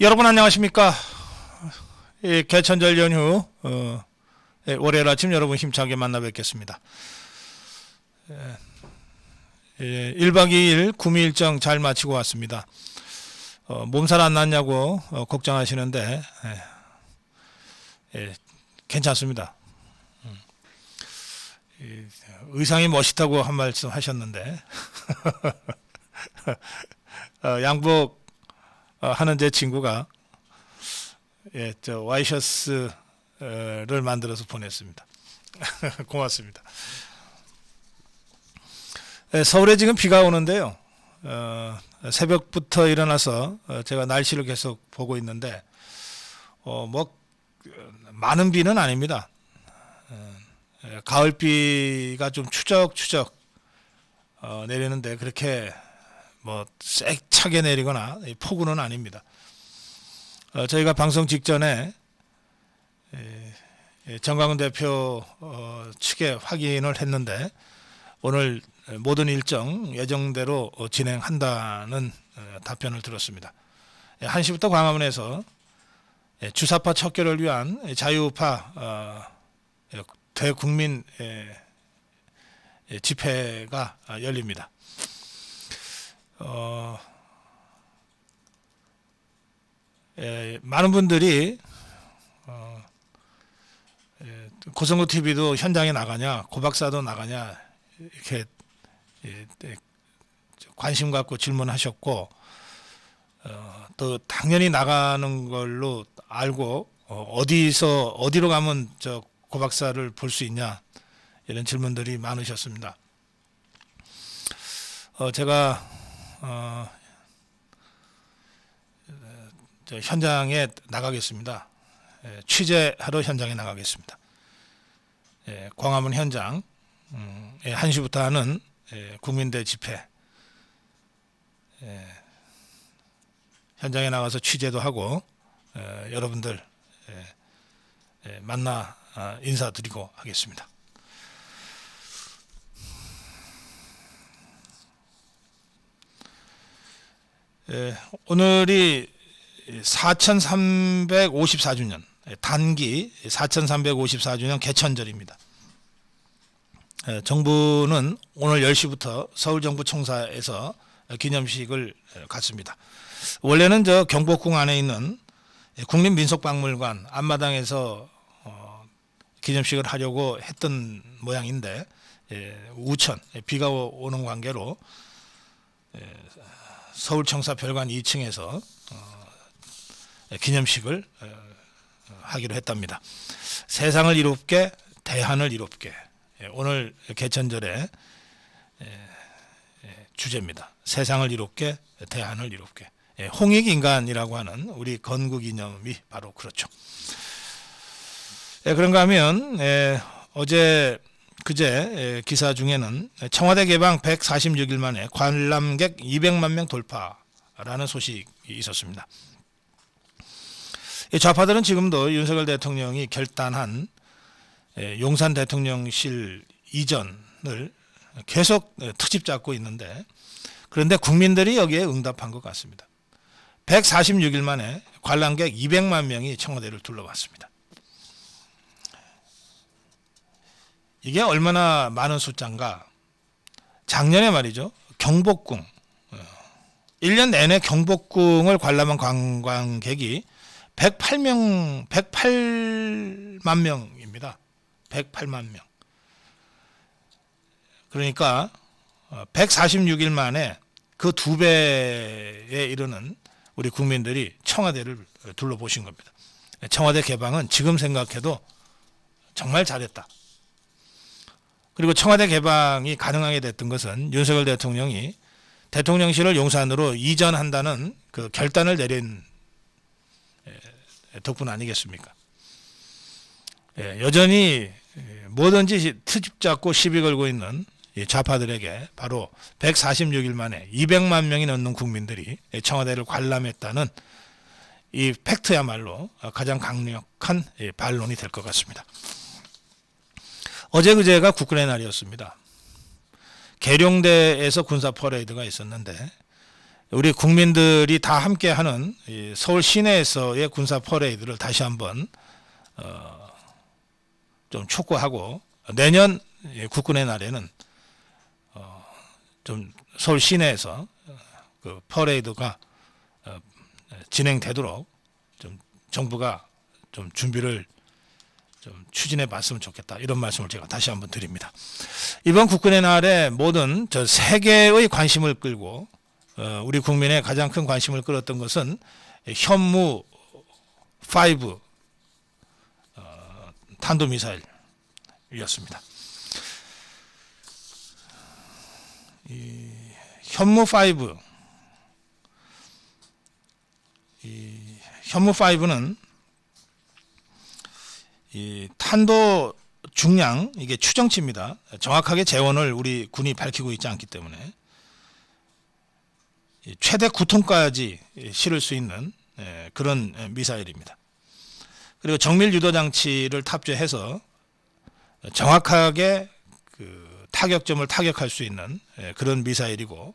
여러분 안녕하십니까? 개천절 연휴 월요일 아침 여러분 힘차게 만나 뵙겠습니다. 1박 2일 구미 일정 잘 마치고 왔습니다. 몸살 안 났냐고 걱정하시는데 괜찮습니다. 의상이 멋있다고 한 말씀 하셨는데 양복 하는 제 친구가 와이셔츠를 만들어서 보냈습니다. 고맙습니다. 서울에 지금 비가 오는데요. 새벽부터 일어나서 제가 날씨를 계속 보고 있는데 많은 비는 아닙니다. 가을비가 좀 추적추적 내리는데 그렇게 세차게 내리거나 폭우는 아닙니다. 저희가 방송 직전에 정강훈 대표 측에 확인을 했는데 오늘 모든 일정 예정대로 진행한다는 답변을 들었습니다. 1시부터 광화문에서 주사파 척결을 위한 자유우파 대국민 집회가 열립니다. 많은 분들이 고성구 TV도 현장에 나가냐, 고박사도 나가냐 이렇게 관심 갖고 질문하셨고 또 당연히 나가는 걸로 알고 어디로 가면 저 고박사를 볼 수 있냐 이런 질문들이 많으셨습니다. 제가 현장에 나가겠습니다. 취재하러 현장에 나가겠습니다. 광화문 현장 1시부터 하는 국민대 집회 현장에 나가서 취재도 하고 여러분들 만나 인사드리고 하겠습니다. 오늘이 4354주년 단기 4354주년 개천절입니다. 정부는 오늘 10시부터 서울정부총사에서 기념식을 갖습니다. 원래는 저 경복궁 안에 있는 국립민속박물관 앞마당에서 기념식을 하려고 했던 모양인데 우천 비가 오는 관계로 서울청사 별관 2층에서 기념식을 하기로 했답니다. 세상을 이롭게 대한을 이롭게 오늘 개천절의 주제입니다. 세상을 이롭게 대한을 이롭게 홍익인간이라고 하는 우리 건국 이념이 바로 그렇죠. 그런가 하면 그제 기사 중에는 청와대 개방 146일 만에 관람객 200만 명 돌파라는 소식이 있었습니다. 좌파들은 지금도 윤석열 대통령이 결단한 용산 대통령실 이전을 계속 트집 잡고 있는데 그런데 국민들이 여기에 응답한 것 같습니다. 146일 만에 관람객 200만 명이 청와대를 둘러봤습니다. 이게 얼마나 많은 숫자인가. 작년에 말이죠. 경복궁 1년 내내 경복궁을 관람한 관광객이 108만 명입니다. 108만 명. 그러니까 146일 만에 그 2배에 이르는 우리 국민들이 청와대를 둘러보신 겁니다. 청와대 개방은 지금 생각해도 정말 잘했다. 그리고 청와대 개방이 가능하게 됐던 것은 윤석열 대통령이 대통령실을 용산으로 이전한다는 그 결단을 내린 덕분 아니겠습니까? 여전히 뭐든지 트집 잡고 시비 걸고 있는 좌파들에게 바로 146일 만에 200만 명이 넘는 국민들이 청와대를 관람했다는 이 팩트야말로 가장 강력한 반론이 될 것 같습니다. 어제 그제가 국군의 날이었습니다. 계룡대에서 군사 퍼레이드가 있었는데 우리 국민들이 다 함께하는 서울 시내에서의 군사 퍼레이드를 다시 한번 좀 촉구하고 내년 국군의 날에는 좀 서울 시내에서 그 퍼레이드가 진행되도록 좀 정부가 좀 준비를 좀 추진해 봤으면 좋겠다, 이런 말씀을 제가 다시 한번 드립니다. 이번 국군의 날에 모든 저 세계의 관심을 끌고 우리 국민의 가장 큰 관심을 끌었던 것은 현무 5 탄도미사일이었습니다. 이 현무 5, 현무 5는 이 탄도 중량, 이게 추정치입니다. 정확하게 재원을 우리 군이 밝히고 있지 않기 때문에 최대 9톤까지 실을 수 있는 그런 미사일입니다. 그리고 정밀 유도 장치를 탑재해서 정확하게 그 타격점을 타격할 수 있는 그런 미사일이고,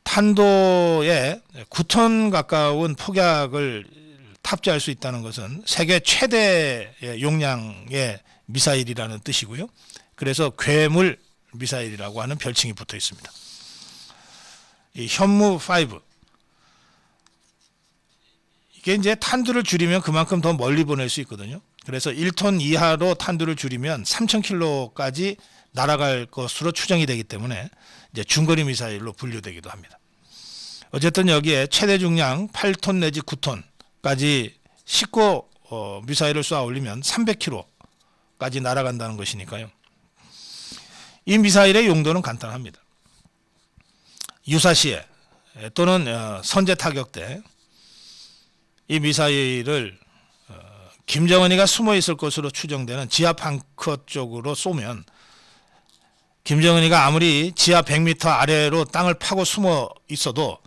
탄도에 9톤 가까운 폭약을 탑재할 수 있다는 것은 세계 최대 용량의 미사일이라는 뜻이고요. 그래서 괴물 미사일이라고 하는 별칭이 붙어 있습니다. 이 현무 5, 이게 이제 탄두를 줄이면 그만큼 더 멀리 보낼 수 있거든요. 그래서 1톤 이하로 탄두를 줄이면 3,000km까지 날아갈 것으로 추정이 되기 때문에 이제 중거리 미사일로 분류되기도 합니다. 어쨌든 여기에 최대 중량 8톤 내지 9톤까지 싣고 미사일을 쏘아 올리면 300km까지 날아간다는 것이니까요. 이 미사일의 용도는 간단합니다. 유사시에 또는 선제 타격 때 이 미사일을 김정은이가 숨어 있을 것으로 추정되는 지하 벙커 쪽으로 쏘면 김정은이가 아무리 지하 100m 아래로 땅을 파고 숨어 있어도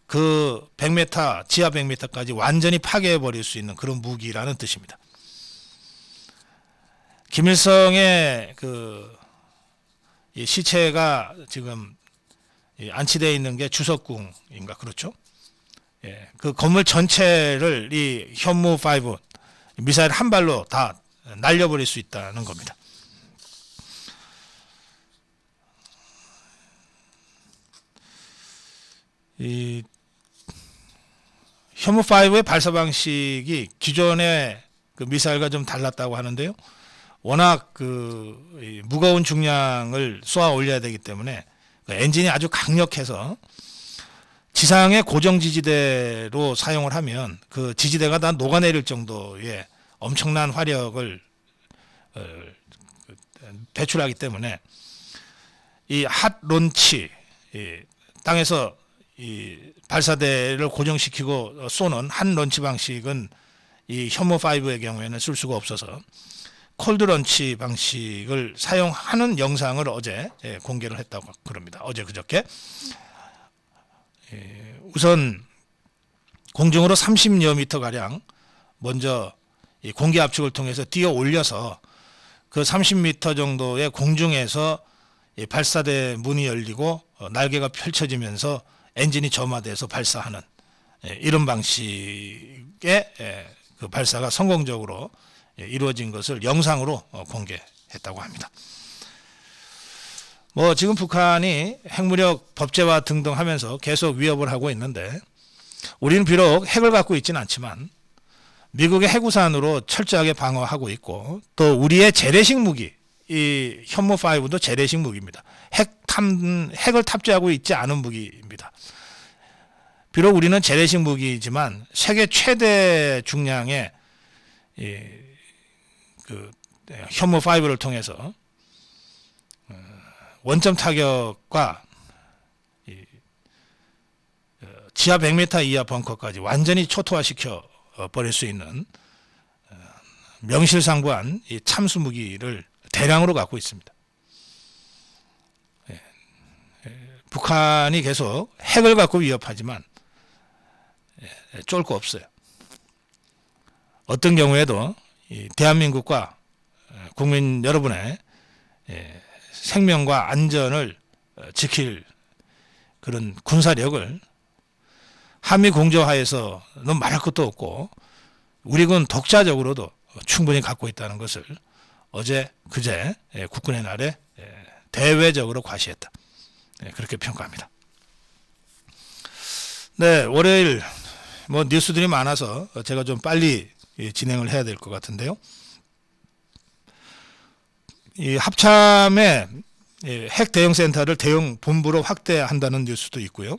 그 100m, 지하 100m까지 완전히 파괴해 버릴 수 있는 그런 무기라는 뜻입니다. 김일성의 이 시체가 지금 안치되어 있는 게 주석궁인가, 그렇죠? 예, 그 건물 전체를 이 현무 5 미사일 한 발로 다 날려버릴 수 있다는 겁니다. 이 현무 5의 발사 방식이 기존의 그 미사일과 좀 달랐다고 하는데요. 워낙 그 무거운 중량을 쏘아 올려야 되기 때문에 그 엔진이 아주 강력해서 지상의 고정 지지대로 사용을 하면 그 지지대가 다 녹아내릴 정도의 엄청난 화력을 배출하기 때문에 이 핫 론치, 땅에서 이 발사대를 고정시키고 쏘는 한 런치 방식은 이 현무 5의 경우에는 쓸 수가 없어서 콜드 런치 방식을 사용하는 영상을 어제 공개를 했다고 그럽니다. 어제 그저께. 우선 공중으로 30여 미터 가량 먼저 이 공기 압축을 통해서 뛰어 올려서 그 30m 정도의 공중에서 발사대 문이 열리고 날개가 펼쳐지면서 엔진이 점화돼서 발사하는 이런 방식의 그 발사가 성공적으로 이루어진 것을 영상으로 공개했다고 합니다. 뭐 지금 북한이 핵무력 법제화 등등 하면서 계속 위협을 하고 있는데, 우리는 비록 핵을 갖고 있지는 않지만 미국의 핵우산으로 철저하게 방어하고 있고, 또 우리의 재래식 무기, 이 현무 5도 재래식 무기입니다. 핵을 탑재하고 있지 않은 무기입니다. 비록 우리는 재래식 무기이지만 세계 최대 중량의 그 현무 5를 통해서 원점 타격과 지하 100m 이하 벙커까지 완전히 초토화시켜 버릴 수 있는 명실상부한 이 참수 무기를 대량으로 갖고 있습니다. 북한이 계속 핵을 갖고 위협하지만 쫄 거 없어요. 어떤 경우에도 대한민국과 국민 여러분의 생명과 안전을 지킬 그런 군사력을 한미 공조하에서는 말할 것도 없고 우리 군 독자적으로도 충분히 갖고 있다는 것을 어제 그제 국군의 날에 대외적으로 과시했다. 그렇게 평가합니다. 네, 월요일 뭐 뉴스들이 많아서 제가 좀 빨리 진행을 해야 될 것 같은데요. 이 합참의 핵 대응 센터를 대응 본부로 확대한다는 뉴스도 있고요.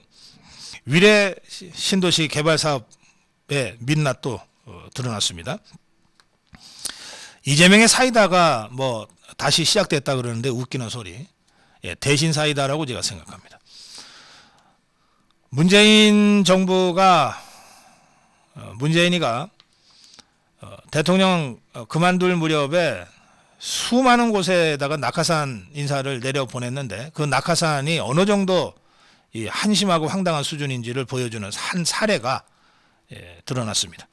위례 신도시 개발 사업의 민낯도 드러났습니다. 이재명의 사이다가 뭐 다시 시작됐다 그러는데 웃기는 소리. 대신 사이다라고 제가 생각합니다. 문재인이가 대통령 그만둘 무렵에 수많은 곳에다가 낙하산 인사를 내려보냈는데 그 낙하산이 어느 정도 이 한심하고 황당한 수준인지를 보여주는 한 사례가 드러났습니다.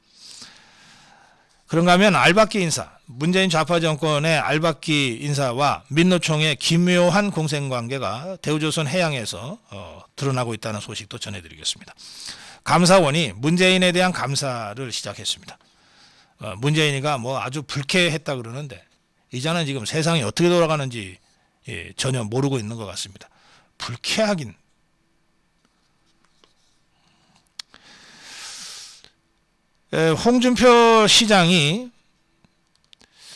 그런가 하면 알박기 인사, 문재인 좌파 정권의 알박기 인사와 민노총의 기묘한 공생관계가 대우조선 해양에서 드러나고 있다는 소식도 전해드리겠습니다. 감사원이 문재인에 대한 감사를 시작했습니다. 문재인이가 뭐 아주 불쾌했다 그러는데 이제는 지금 세상이 어떻게 돌아가는지 전혀 모르고 있는 것 같습니다. 불쾌하긴. 홍준표 시장이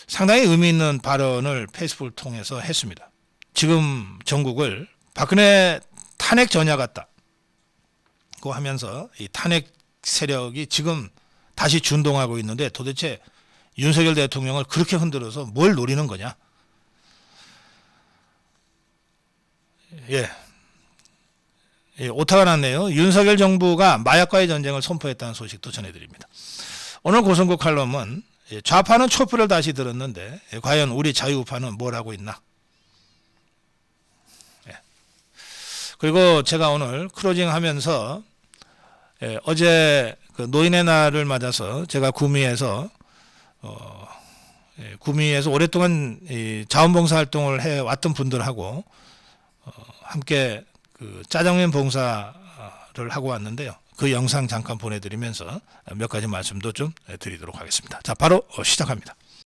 상당히 의미 있는 발언을 페이스북을 통해서 했습니다. 지금 전국을 박근혜 탄핵 전야 같다고 하면서 이 탄핵 세력이 지금 다시 준동하고 있는데 도대체 윤석열 대통령을 그렇게 흔들어서 뭘 노리는 거냐? 오타가 났네요. 윤석열 정부가 마약과의 전쟁을 선포했다는 소식도 전해드립니다. 오늘 고성국 칼럼은 좌파는 촛불을 다시 들었는데 과연 우리 자유우파는 뭘 하고 있나? 그리고 제가 오늘 크로징 하면서 어제 그 노인의 날을 맞아서 제가 구미에서 오랫동안 자원봉사 활동을 해왔던 분들하고 함께 그 짜장면 봉사를 하고 왔는데요. 그 영상 잠깐 보내드리면서 몇 가지 말씀도 좀 드리도록 하겠습니다. 자, 바로 시작합니다.